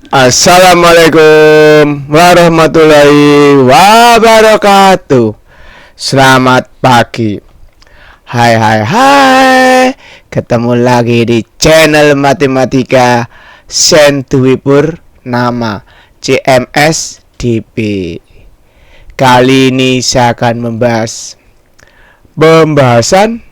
Assalamualaikum warahmatullahi wabarakatuh. Selamat pagi. Hai. Ketemu lagi di channel Matematika Sentuwipur nama CMS DP. Kali ini saya akan membahas pembahasan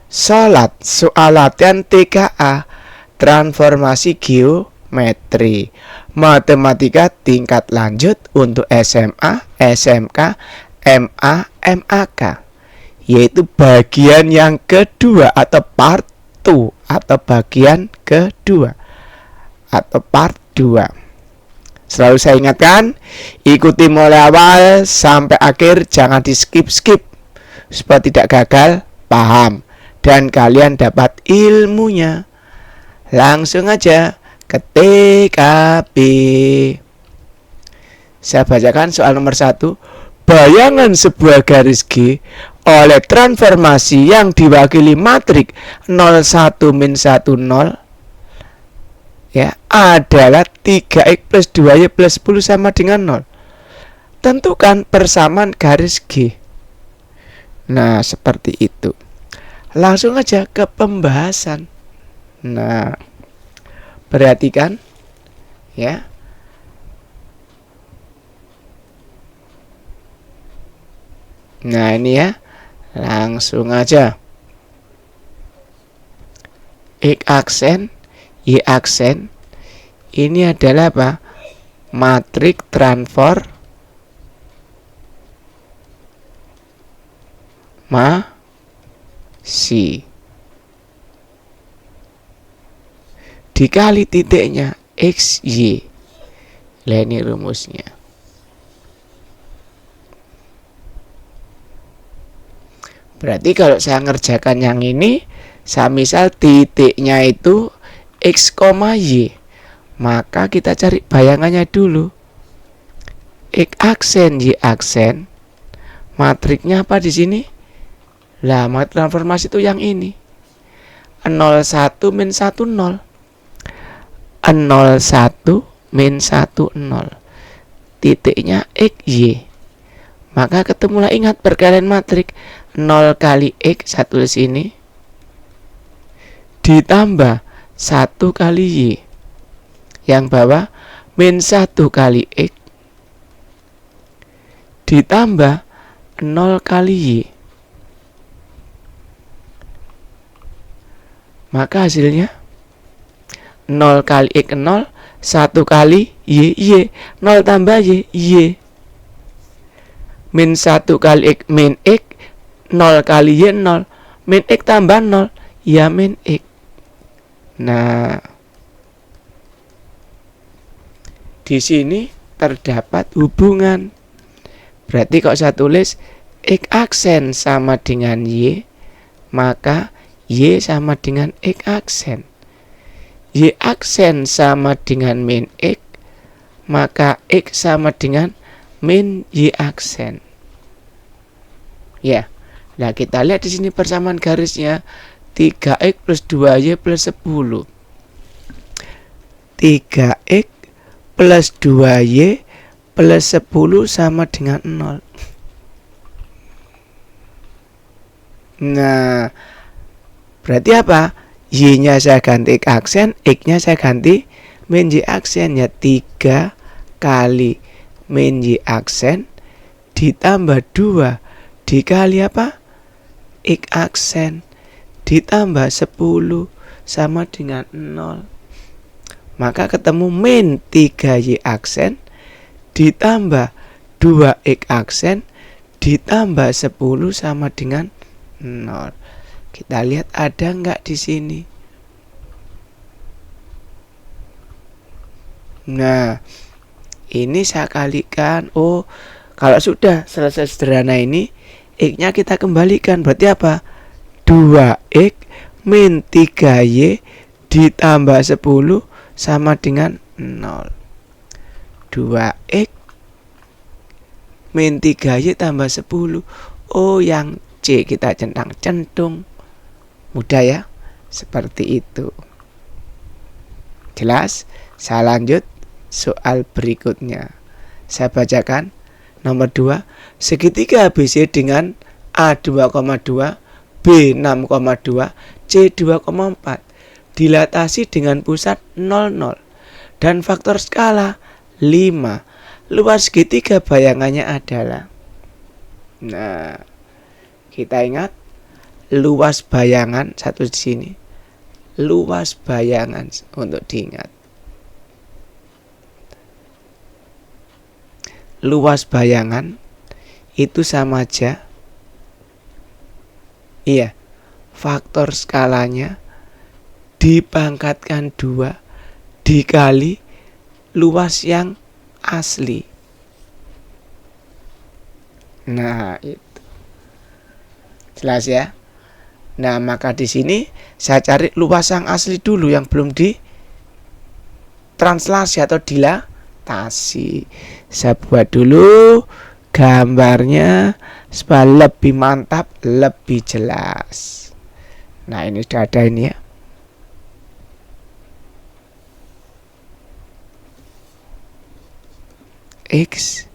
salat soal latihan TKA transformasi geometri matematika tingkat lanjut untuk SMA, SMK, MA, MAK, yaitu bagian yang kedua atau part 2 atau bagian kedua atau part 2. Selalu saya ingatkan, ikuti mulai awal sampai akhir, jangan di skip supaya tidak gagal paham dan kalian dapat ilmunya. Langsung aja ke TKP. Saya bacakan soal nomor 1. Bayangan sebuah garis G oleh transformasi yang diwakili matriks 01 min 1 0 ya adalah 3x plus 2y plus 10 sama dengan 0. Tentukan persamaan garis G. Nah, seperti itu. Langsung aja ke pembahasan. Nah, perhatikan ya. Nah, ini ya. Langsung aja. X aksen, Y aksen. Ini adalah apa? Matriks transformasi. Dikali titiknya X, Y. Nah, ini rumusnya. Berarti kalau saya ngerjakan yang ini, saya misal titiknya itu X, Y. Maka kita cari bayangannya dulu. X aksen, Y aksen. Matriksnya apa di sini? Lah, matriks transformasi itu yang ini. 01 min 1 0. 01 min 1 0. Titiknya X, Y. Maka ketemulah, ingat perkalian matriks 0 kali X, satu di sini, ditambah 1 kali Y. Yang bawah min 1 kali X ditambah 0 kali Y. Maka hasilnya 0 kali X 0, 1 kali Y. 0 tambah Y. Min 1 kali X min X, 0 kali Y 0. Min X tambah 0, ya min X. Nah, di sini terdapat hubungan. Berarti kalau saya tulis X aksen sama dengan Y, maka Y sama dengan X aksen. Y aksen sama dengan min X, maka X sama dengan min Y aksen. Ya. Nah, kita lihat di sini persamaan garisnya 3x plus 2y plus 10. 3x plus 2y plus 10 sama dengan 0. Nah, berarti apa? Y-nya saya ganti X aksen, X-nya saya ganti min Y aksen, ya 3 kali min Y aksen ditambah 2 dikali apa? X aksen ditambah 10 sama dengan 0. Maka ketemu min 3Y aksen ditambah 2X aksen ditambah 10 sama dengan 0. Kita lihat ada nggak di sini? Nah, ini saya kalikan. Oh, kalau sudah selesai sederhana ini, X-nya kita kembalikan. Berarti apa? 2X min 3Y ditambah 10 sama dengan 0. 2X min 3Y tambah 10. Oh, yang C kita centang-centung. Mudah ya? Seperti itu. Jelas? Saya lanjut. soal berikutnya. Saya bacakan. Nomor 2, segitiga ABC dengan A 2,2, B 6,2, C 2,4 dilatasi dengan pusat 0,0 dan faktor skala 5. Luas segitiga bayangannya adalah. Nah, kita ingat luas bayangan satu di sini. Luas bayangan untuk diingat. Luas bayangan itu sama aja, iya, faktor skalanya dipangkatkan 2 dikali luas yang asli. Nah, itu jelas ya. Nah, maka di sini saya cari luas yang asli dulu yang belum ditranslasi atau dilatasi. Saya buat dulu gambarnya supaya lebih mantap, lebih jelas. Nah, ini sudah ada ini ya. X,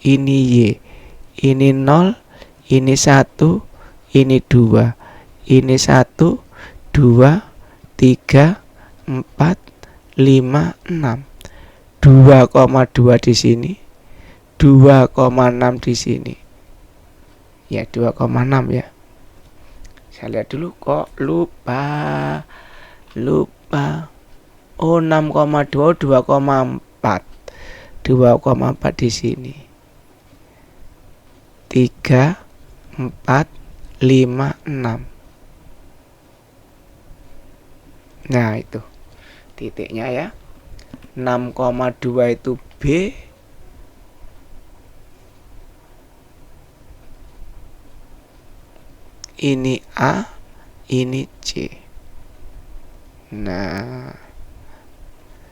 ini Y, ini 0, ini 1, ini 2, ini 1, 2, 3, 4, 5, 6. 2,2 di sini, 2,6 di sini. Ya, 2,6 ya. Saya lihat dulu kok lupa. Oh, 6,2, 2,4. 2,4 di sini. 3, 4, 5, 6. Nah, itu titiknya ya. 6,2 itu B, ini A, ini C. Nah,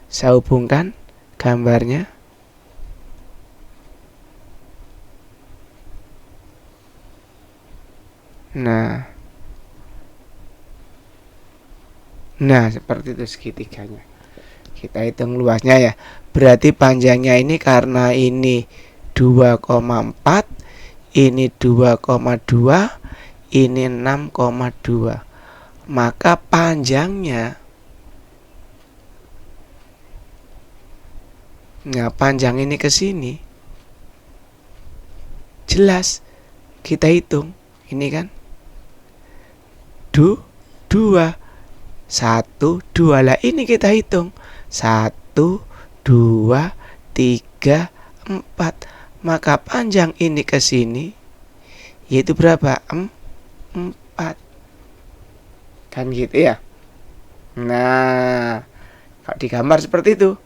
saya hubungkan gambarnya. Nah, seperti itu segitiganya. Kita hitung luasnya ya. Berarti panjangnya ini karena ini 2,4, ini 2,2, ini 6,2. Maka panjangnya, nah panjang ini ke sini. Jelas kita hitung. Ini kan 2, 1, 2 lah, ini kita hitung 1, 2, 3, 4. Maka panjang ini ke sini yaitu berapa? 4. Kan gitu ya. Nah, kalau digambar seperti itu,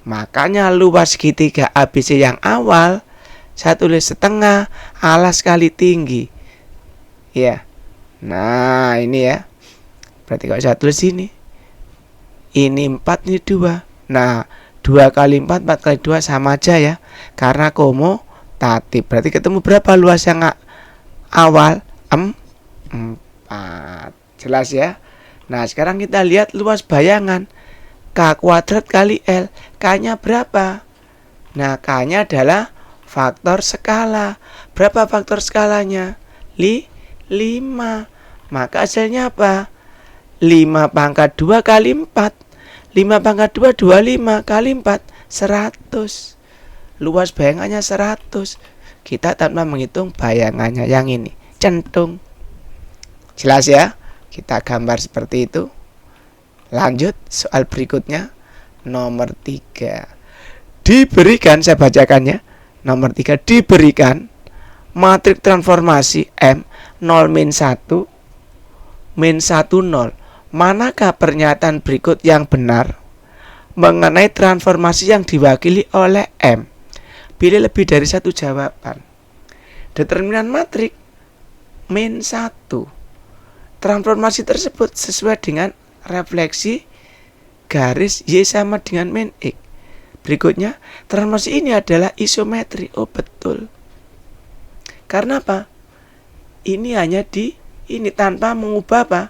makanya luas segitiga ABC yang awal saya tulis setengah alas kali tinggi. Ya. Nah, ini ya. Berarti kalau saya tulis ini 4, ini 2. Nah, 2 kali 4, 4 kali 2 sama aja ya. Karena komutatif. Berarti ketemu berapa luas yang awal? 4. Jelas ya. Nah, sekarang kita lihat luas bayangan. K kuadrat kali L. K-nya berapa? Nah, K-nya adalah faktor skala. Berapa faktor skalanya? 5. Maka hasilnya apa? 5 pangkat 2 kali 4. 5 pangkat 2, 25 kali 4, 100. Luas bayangannya 100. Kita tanpa menghitung bayangannya yang ini, centung. Jelas ya? Kita gambar seperti itu. Lanjut soal berikutnya. Nomor 3. Diberikan, saya bacakannya. Nomor 3, diberikan matriks transformasi M 0 min 1 min 1 0. Manakah pernyataan berikut yang benar mengenai transformasi yang diwakili oleh M? Pilih lebih dari satu jawaban. Determinan matriks min 1. Transformasi tersebut sesuai dengan refleksi garis Y sama dengan min X. Berikutnya, transformasi ini adalah isometri. Oh, betul. Karena apa? Ini hanya ini tanpa mengubah apa?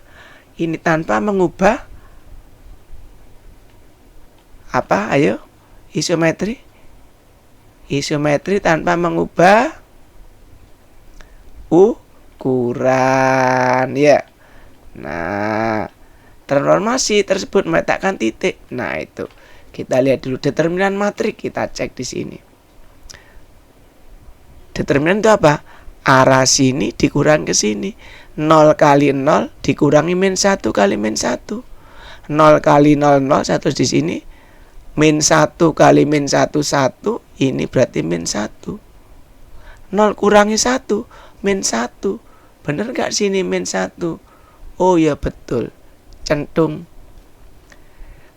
Ini tanpa mengubah apa? Ayo. Isometri tanpa mengubah ukuran ya. Nah, transformasi tersebut meletakkan titik. Nah, itu. Kita lihat dulu determinan matrik, kita cek di sini. Determinan itu apa? Arah sini dikurang ke sini. 0 kali 0 dikurangi min 1 kali min 1. 0 kali 0, 0, 1 di sini. Min 1 kali min 1, 1. Ini berarti min 1. 0 kurangi 1, min 1. Bener gak sini min 1? Oh ya betul. Centung.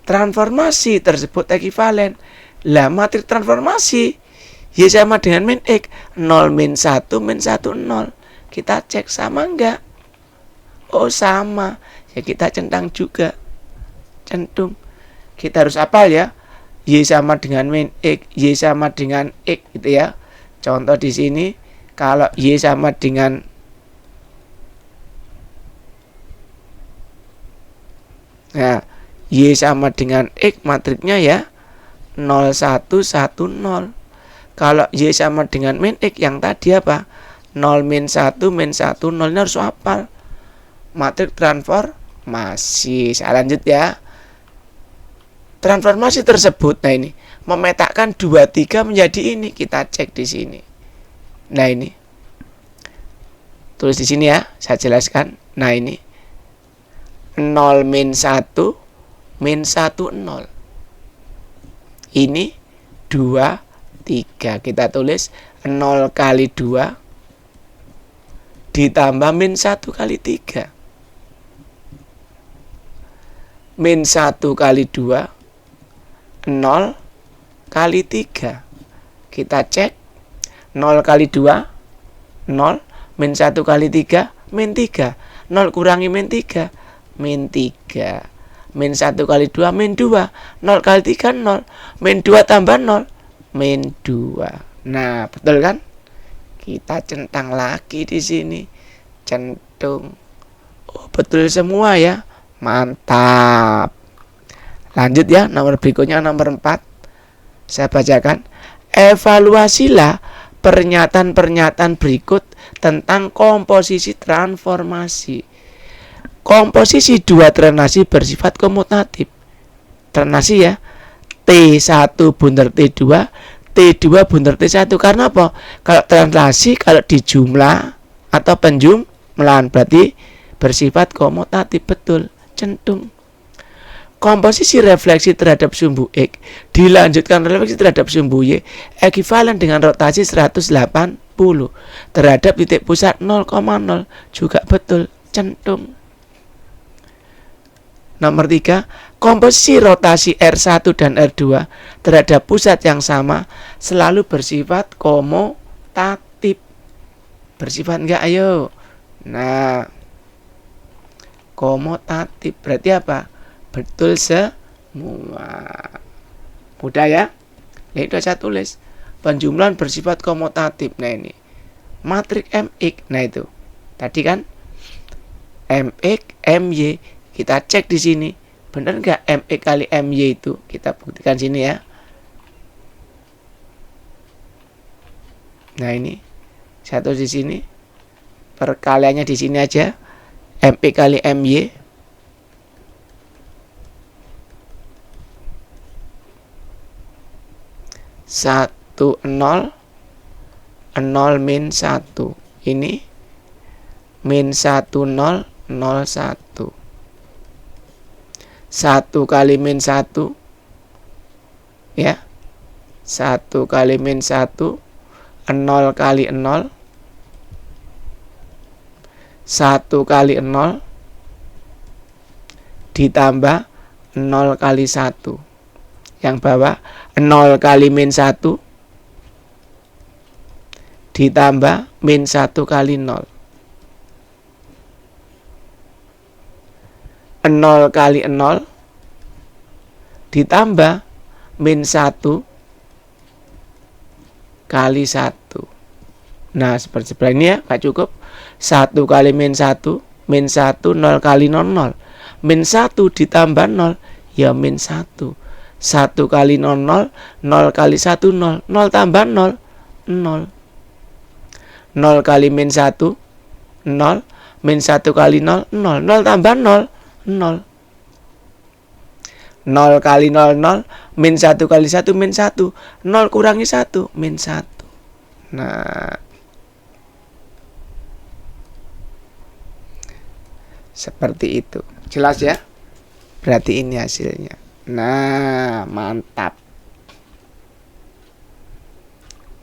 Transformasi tersebut ekivalen. Lah matrik transformasi Y sama dengan min X. 0 min 1 min 1 0. Kita cek sama enggak? Oh sama. Ya kita centang juga. Centung. Kita harus hafal ya. Y sama dengan min X, Y sama dengan X gitu ya. Contoh di sini kalau Y sama dengan Y sama dengan X matriknya ya 0 1 1 0. Kalau Y sama dengan min X yang tadi apa? 0 min 1 min 1 0. Ini harus hafal. Matrik transformasi. Saya lanjut ya. Transformasi tersebut, nah ini memetakan 2 3 menjadi ini. Kita cek di sini. Nah ini. Tulis di sini ya, saya jelaskan. Nah ini 0 min 1 min 1 0. Ini 2 3. Kita tulis 0 kali 2 ditambah min 1 kali 3. Min 1 kali 2 0 kali 3. Kita cek 0 kali 2 0. Min 1 kali 3 min 3. 0 kurangi min 3 min 3. Min 1 kali 2 min 2. 0 kali 3 0. Min 2 tambah 0 min 2. Nah betul kan? Kita centang lagi di sini. Centung. Oh betul semua ya. Mantap. Lanjut ya, nomor berikutnya nomor 4. Saya bacakan. Evaluasilah pernyataan-pernyataan berikut tentang komposisi transformasi. Komposisi dua drenasi bersifat komutatif. Drenasi ya. T1 bundar T2, T2 bundar T1. Karena apa? Kalau drenasi kalau dijumlah atau penjumlahan berarti bersifat komutatif. Betul, centung. Komposisi refleksi terhadap sumbu X dilanjutkan refleksi terhadap sumbu Y ekivalen dengan rotasi 180 terhadap titik pusat 0,0 juga betul, centung. Nomor 3, komposisi rotasi R1 dan R2 terhadap pusat yang sama selalu bersifat komutatif. Bersifat enggak ayo? Nah, komutatif berarti apa? Betul semua. Mudah ya? Ya itu saya tulis. Penjumlahan bersifat komutatif. Nah ini matrik MX. Nah itu tadi kan MX MY. Kita cek di sini. Benar nggak MX kali MY itu? Kita buktikan sini ya. Nah ini saya tulis di sini. Perkaliannya di sini aja. MX kali MY. 1 0 0 min 1. Ini min 1 0 0 1. 1 kali min 1 ya. 1 kali min 1 0 kali 0. 1 kali 0 ditambah 0 kali 1. Yang bawah 0 kali min 1 ditambah min 1 kali 0. 0 kali 0 ditambah min 1 kali 1. Nah seperti ini ya, gak cukup. 1 kali min 1 min 1 0 kali 0 0. Min 1 ditambah 0 ya min 1. 1 kali 0, 0. 0 kali 1, 0. 0 tambah 0, 0. 0 kali min 1, 0. Min 1 kali 0, 0. 0 tambah 0, 0. 0 kali 0, 0. Min 1 kali 1, min 1. 0 kurangi 1, min 1. Nah, seperti itu. Jelas ya? Berarti ini hasilnya. Nah, mantap.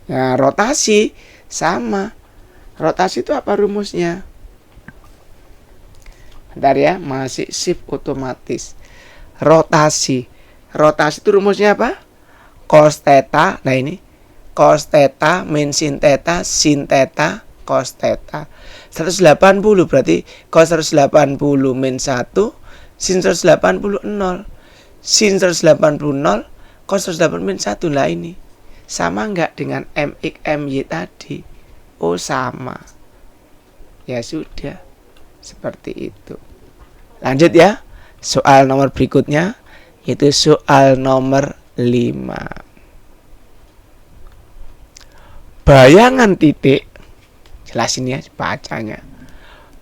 Nah, rotasi sama. Rotasi itu apa rumusnya? Bentar ya, masih shift otomatis. Rotasi. Rotasi itu rumusnya apa? Cos theta. Nah ini cos theta min sin theta, cos theta. 180 berarti cos 180 min 1, sin 180 0. Sin 180 0, cos 180 min 1. Lah ini sama enggak dengan MX MY tadi? Oh sama. Ya sudah, seperti itu. Lanjut ya. Soal nomor berikutnya, itu soal nomor 5. Bayangan titik, jelasin ya bacanya.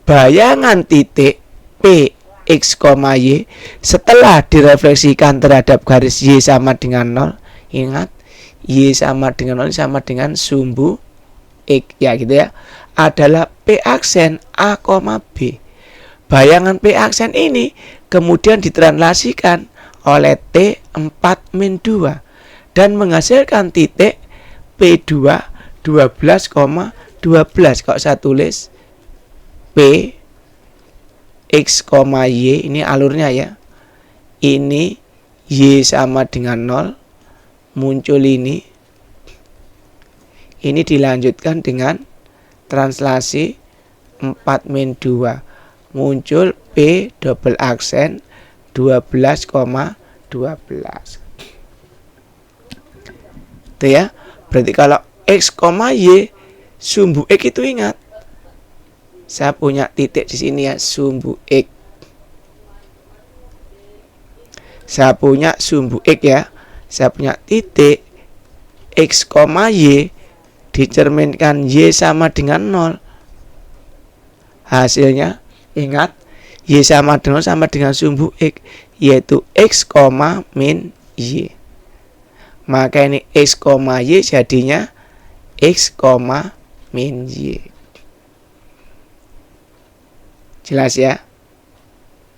Bayangan titik P X, Y setelah direfleksikan terhadap garis Y sama dengan 0. Ingat, Y sama dengan 0 sama dengan sumbu X ya gitu ya. Adalah P aksen A, B. Bayangan P aksen ini kemudian ditranslasikan oleh T4-2 dan menghasilkan titik P2 12,12. Kalau saya tulis P X, Y, ini alurnya ya. Ini Y sama dengan 0. Muncul ini. Ini dilanjutkan dengan translasi 4-2. Muncul P double aksen 12,12. Itu ya. Berarti kalau X, Y sumbu X itu ingat, saya punya titik di sini ya, sumbu X. Saya punya sumbu X ya. Saya punya titik X, Y dicerminkan Y sama dengan 0. Hasilnya ingat, Y sama dengan 0 sama dengan sumbu X, yaitu X, min Y. Maka ini X, Y jadinya X, min Y. Jelas ya?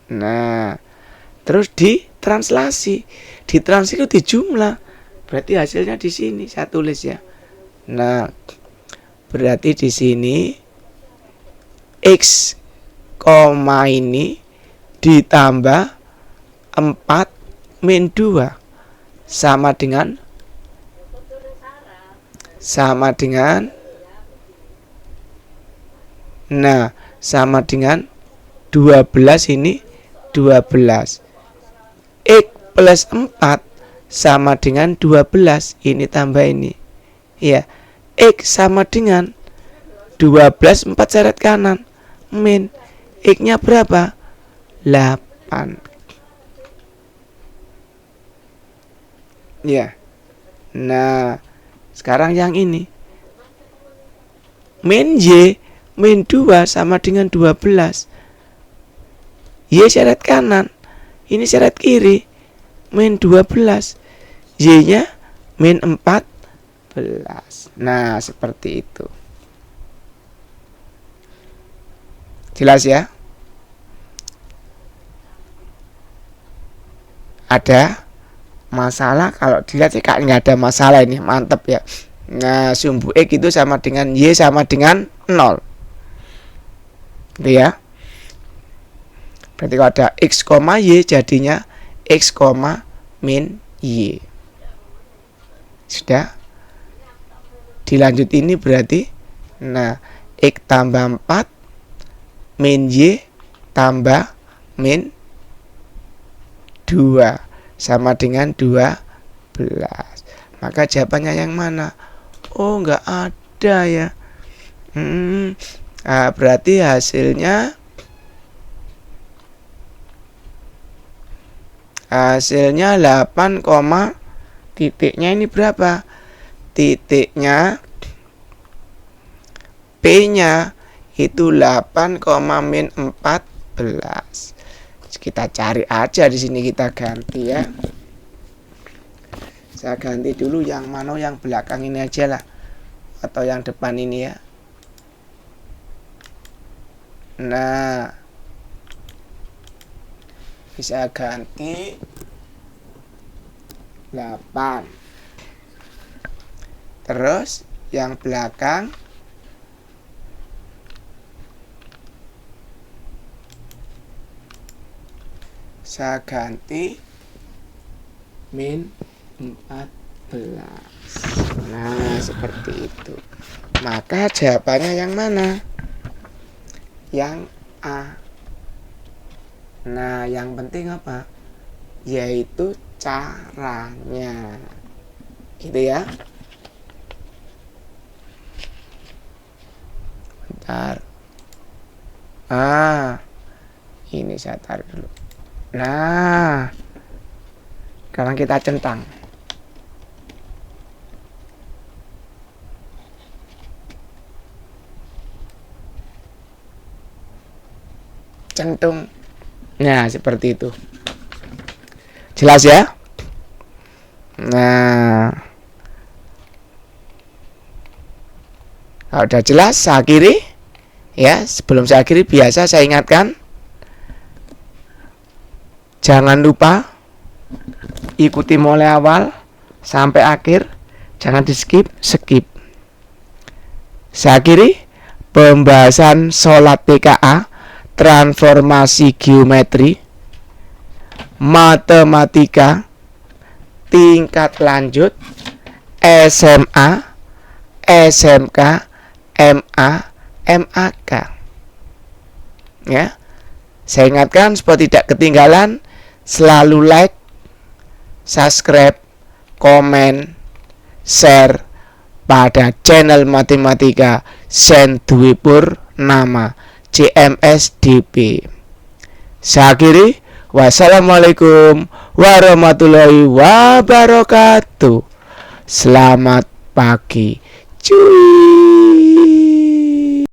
Nah, terus ditranslasi. Ditranslasi itu dijumlah. Berarti hasilnya di sini saya tulis ya. Nah, berarti di sini X, ini ditambah 4-2 sama dengan nah sama dengan 12. Ini 12. X plus 4 sama dengan 12. Ini tambah ini ya. X sama dengan 12, 4 seret kanan, min X-nya berapa? 8. Ya. Nah, sekarang yang ini. Min Y, min 2 sama dengan 12. Y seret kanan. Ini seret kiri. Min 12. Y-nya min 14. Nah, seperti itu. Jelas ya? Ada masalah? Kalau dilihat sih kak nggak ada masalah ini, mantep ya. Nah, sumbu X itu sama dengan Y sama dengan 0. Gitu ya. Berarti kalau ada X, Y jadinya X, min Y. Sudah. Dilanjut ini berarti, nah, X tambah 4 min Y tambah min 2 sama dengan 12. Maka jawabannya yang mana? Oh, nggak ada ya. Nah, berarti hasilnya Hasilnya 8, titiknya ini berapa? Titiknya P-nya itu 8, min 14. Kita cari aja di sini, kita ganti ya. Saya ganti dulu yang mana, yang belakang ini aja lah, atau yang depan ini ya. Nah, bisa ganti 8. Terus yang belakang saya ganti min 14. Nah, seperti itu. Maka jawabannya yang mana? Yang A. Nah, yang penting apa? Yaitu caranya. Gitu ya. Bentar. Ini saya tarik dulu. Nah, sekarang kita centang. Centung. Nah, seperti itu. Jelas ya? Nah, kalau udah jelas, saya akhiri. Ya, sebelum saya akhiri, biasa saya ingatkan, jangan lupa ikuti mulai awal sampai akhir. Jangan di skip. Saya akhiri pembahasan sholat PKA, transformasi geometri, matematika tingkat lanjut, SMA, SMK, MA, MAK. Ya. Saya ingatkan supaya tidak ketinggalan, selalu like, subscribe, komen, share pada channel matematika Sen Dwi Purnama CMSDP. Saya akhiri. Wassalamualaikum warahmatullahi wabarakatuh. Selamat pagi, cuy.